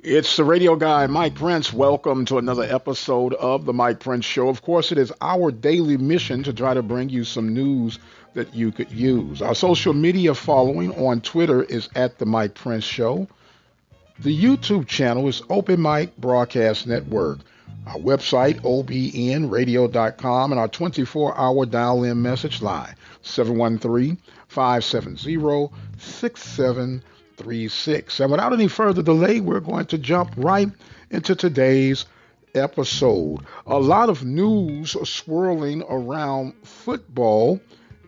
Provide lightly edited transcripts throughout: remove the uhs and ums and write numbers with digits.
It's the radio guy, Mike Prince. Welcome to another episode of the Mike Prince Show. Of course, it is our daily mission to try to bring you some news that you could use. Our social media following on Twitter is at the Mike Prince Show. The YouTube channel is Open Mic Broadcast Network. Our website, obnradio.com, and our 24-hour dial-in message line, 713-570-6736. And without any further delay, we're going to jump right into today's episode. A lot of news swirling around football,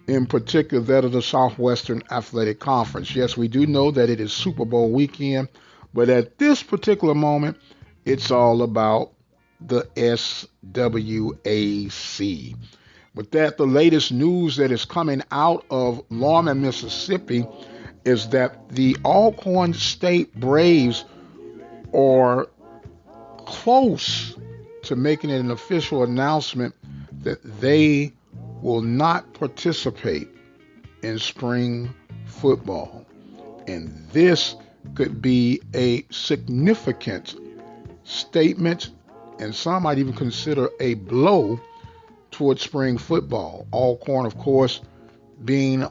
in particular that of the Southwestern Athletic Conference. Yes, we do know that it is Super Bowl weekend, but at this particular moment, it's all about the SWAC. With that, the latest news that is coming out of Lorman, Mississippi, is that the Alcorn State Braves are close to making an official announcement that they will not participate in spring football. And this could be a significant statement, and some might even consider a blow towards spring football. Alcorn, of course, being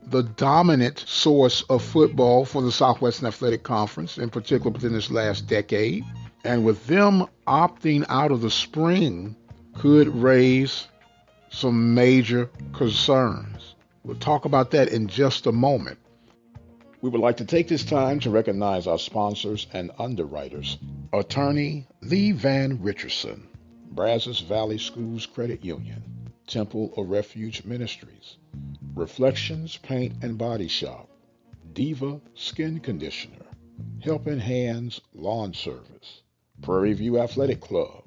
the dominant source of football for the Southwestern Athletic Conference, in particular within this last decade. And with them opting out of the spring could raise some major concerns. We'll talk about that in just a moment. We would like to take this time to recognize our sponsors and underwriters. Attorney Lee Van Richardson, Brazos Valley Schools Credit Union, Temple of Refuge Ministries, Reflections Paint and Body Shop, Diva Skin Conditioner, Helping Hands Lawn Service, Prairie View Athletic Club,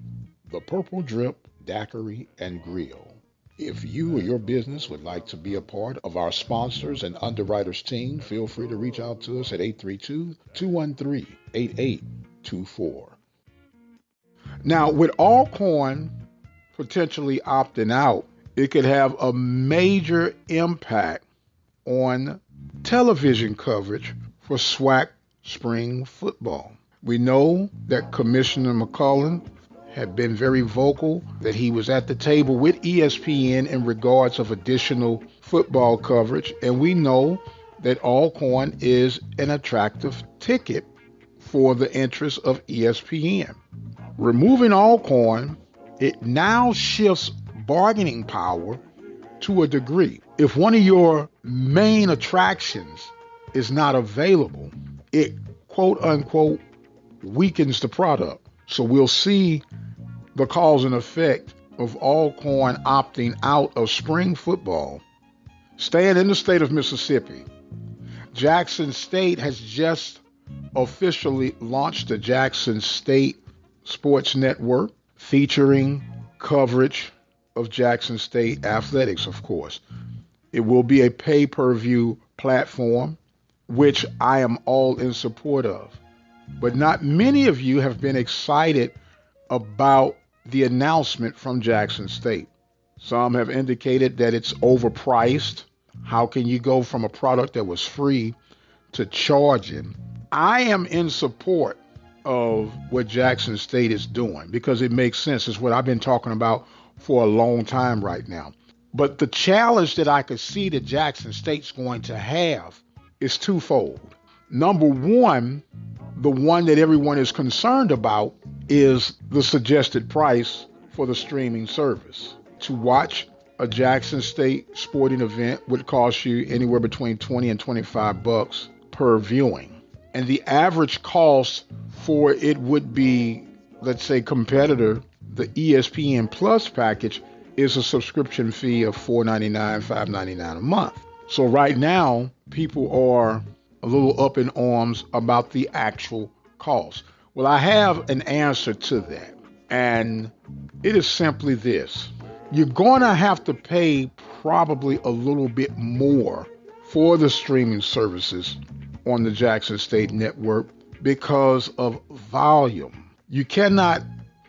The Purple Drip Daiquiri and Grill. If you or your business would like to be a part of our sponsors and underwriters team, feel free to reach out to us at 832-213-8824. Now, with Alcorn potentially opting out, it could have a major impact on television coverage for SWAC spring football. We know that Commissioner McCullen had been very vocal that he was at the table with ESPN in regards of additional football coverage, and we know that Alcorn is an attractive ticket for the interest of ESPN. Removing Alcorn, it now shifts bargaining power to a degree. If one of your main attractions is not available, it quote unquote weakens the product. So we'll see the cause and effect of Alcorn opting out of spring football. Staying in the state of Mississippi, Jackson State has just officially launched the Jackson State Sports Network, featuring coverage of Jackson State athletics, of course. It will be a pay-per-view platform, which I am all in support of. But not many of you have been excited about the announcement from Jackson State. Some have indicated that it's overpriced. How can you go from a product that was free to charging? I am in support of what Jackson State is doing because it makes sense. It's what I've been talking about for a long time right now. But the challenge that I could see that Jackson State's going to have is twofold. Number one, the one that everyone is concerned about is the suggested price for the streaming service. To watch a Jackson State sporting event would cost you anywhere between $20 and $25 per viewing. And the average cost for it would be, let's say, competitor, the ESPN Plus package is a subscription fee of $4.99, $5.99 a month. So right now, people are a little up in arms about the actual cost. Well, I have an answer to that, and it is simply this. You're going to have to pay probably a little bit more for the streaming services on the Jackson State Network because of volume. You cannot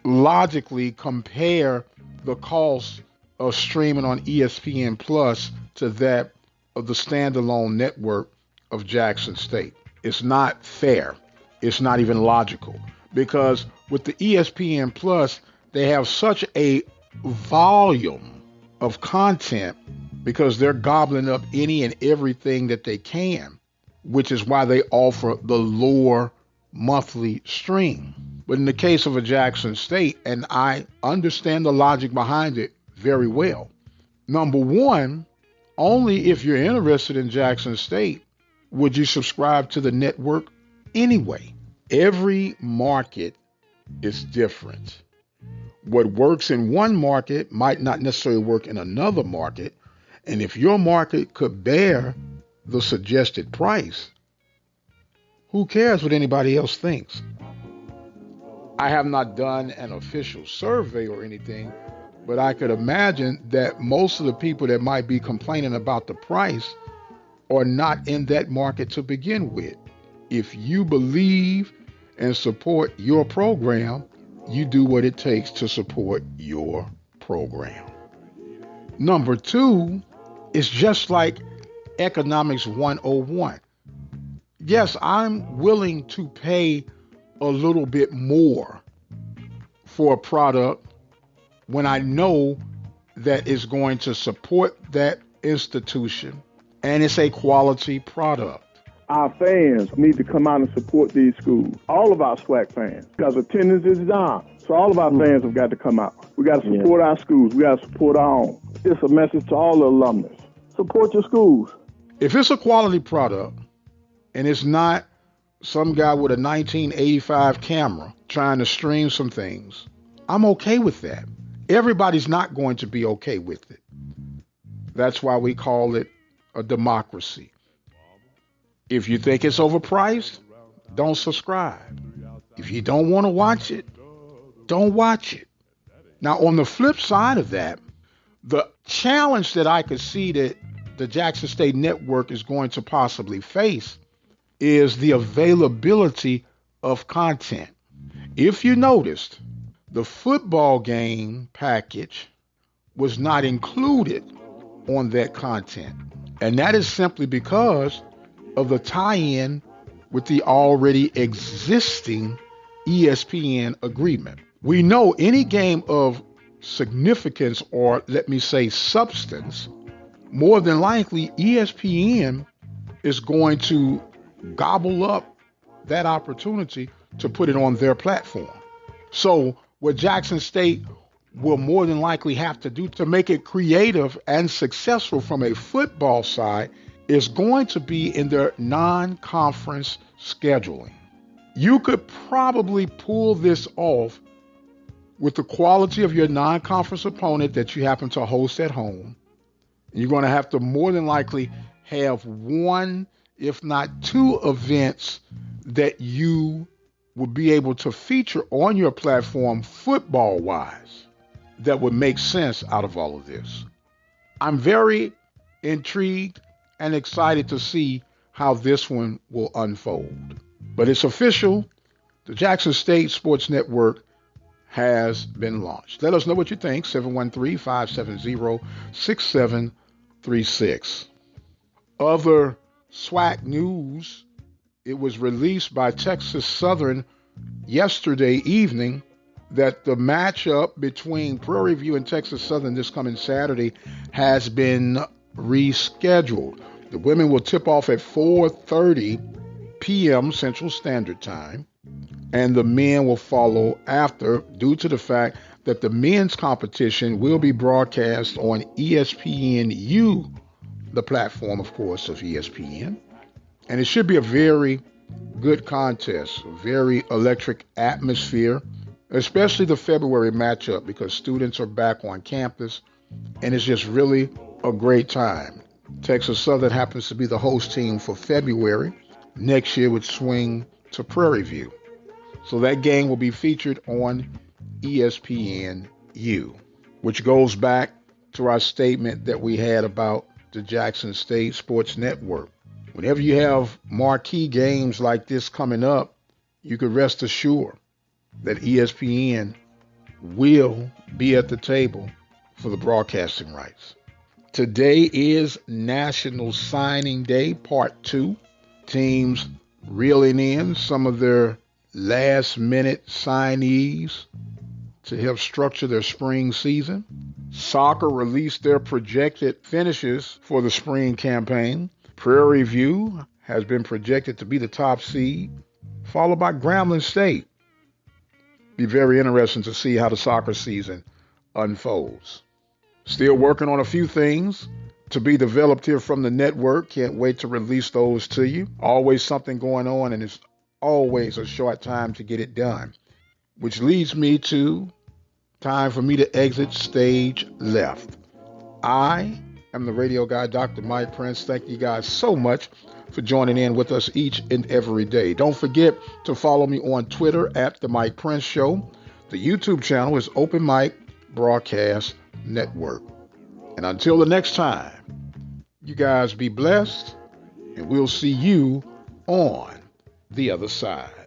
logically compare the cost of streaming on ESPN Plus to that of the standalone network of Jackson State. It's not fair. It's not even logical because with the ESPN Plus, they have such a volume of content because they're gobbling up any and everything that they can, which is why they offer the lower monthly stream. But in the case of a Jackson State, and I understand the logic behind it very well. Number one, only if you're interested in Jackson State would you subscribe to the network anyway. Every market is different. What works in one market might not necessarily work in another market. And if your market could bear the suggested price, who cares what anybody else thinks? I have not done an official survey or anything, but I could imagine that most of the people that might be complaining about the price are not in that market to begin with. If you believe and support your program, you do what it takes to support your program. Number two, it's just like Economics 101. Yes, I'm willing to pay a little bit more for a product when I know that it's going to support that institution and it's a quality product. Our fans need to come out and support these schools. All of our SWAC fans, because attendance is down. So all of our fans have got to come out. We got to support our schools. We got to support our own. It's a message to all the alumnus. Support your schools. If it's a quality product and it's not some guy with a 1985 camera trying to stream some things, I'm okay with that. Everybody's not going to be okay with it. That's why we call it a democracy. If you think it's overpriced, don't subscribe. If you don't want to watch it, don't watch it. Now, on the flip side of that, the challenge that I could see that the Jackson State Network is going to possibly face is the availability of content. If you noticed, the football game package was not included on that content. And that is simply because of the tie-in with the already existing ESPN agreement. We know any game of significance, or let me say substance, more than likely ESPN is going to gobble up that opportunity to put it on their platform. So what Jackson State will more than likely have to do to make it creative and successful from a football side is going to be in their non-conference scheduling. You could probably pull this off with the quality of your non-conference opponent that you happen to host at home. You're going to have to more than likely have one, if not two events that you will be able to feature on your platform football-wise that would make sense out of all of this. I'm very intrigued and excited to see how this one will unfold. But it's official. The Jackson State Sports Network has been launched. Let us know what you think. 713-570-6736. Other SWAC news. It was released by Texas Southern yesterday evening that the matchup between Prairie View and Texas Southern this coming Saturday has been rescheduled. The women will tip off at 4:30 p.m. Central Standard Time, and the men will follow after due to the fact that the men's competition will be broadcast on ESPNU, the platform, of course, of ESPN. And it should be a very good contest, a very electric atmosphere, especially the February matchup because students are back on campus, and it's just really a great time. Texas Southern happens to be the host team for February. Next year would swing to Prairie View. So that game will be featured on ESPNU, which goes back to our statement that we had about the Jackson State Sports Network. Whenever you have marquee games like this coming up, you can rest assured that ESPN will be at the table for the broadcasting rights. Today is National Signing Day, Part 2. Teams reeling in some of their last-minute signees to help structure their spring season. Soccer released their projected finishes for the spring campaign. Prairie View has been projected to be the top seed, followed by Grambling State. Be very interesting to see how the soccer season unfolds. Still working on a few things to be developed here from the network. Can't wait to release those to you. Always something going on, and it's always a short time to get it done. Which leads me to time for me to exit stage left. I am the radio guy, Dr. Mike Prince. Thank you guys so much for joining in with us each and every day. Don't forget to follow me on Twitter at The Mike Prince Show. The YouTube channel is Open Mic Broadcast Network. And until the next time, you guys be blessed, and we'll see you on the other side.